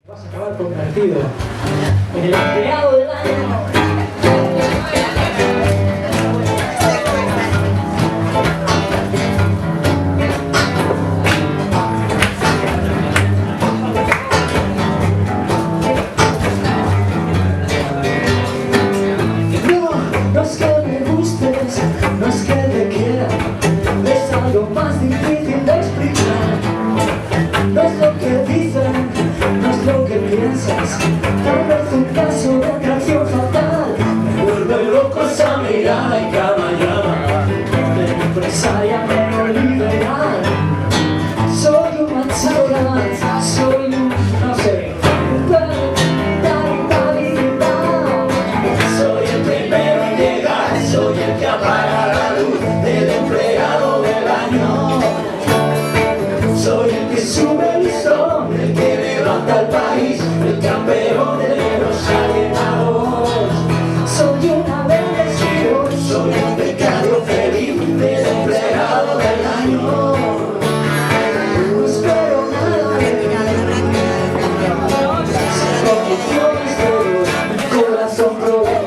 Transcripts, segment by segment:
Vas a acabar convertido en el empleado del año. No es que me gustes, no es que te quiera, es algo más difícil de explicar. No es lo que dicen, no es lo que piensas, tal vez un caso de atracción fatal. Me vuelve loco esa mirada y cada llama de mi empresaria medio liberal. Soy un machaca, soy un, no sé, soy el primero en llegar, soy el que apaga la luz del empleado del año. Soy el que sube el listón, el que levanta el país, el campeón de los alienados. Soy una bendecido, soy un becario feliz del empleado del año. No espero nada, sin condiciones todo, mi corazón provocado.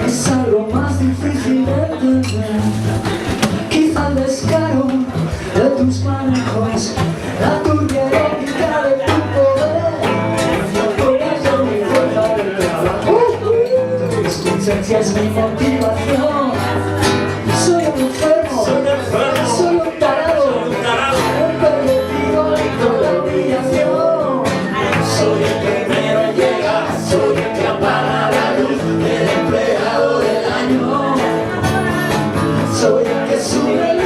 Es algo más difícil de entender. Quizá el descaro de tus manejos, la turbia lógica de tu poder. No podrás ser mi fuerza de trabajo, tu displicencia es mi motivación. Soy un enfermo, soy un tarado, un pervertido adicto a la humillación. Soy el primero en llegar, soy el que apaga la luz del empleado del año. Soy el que sube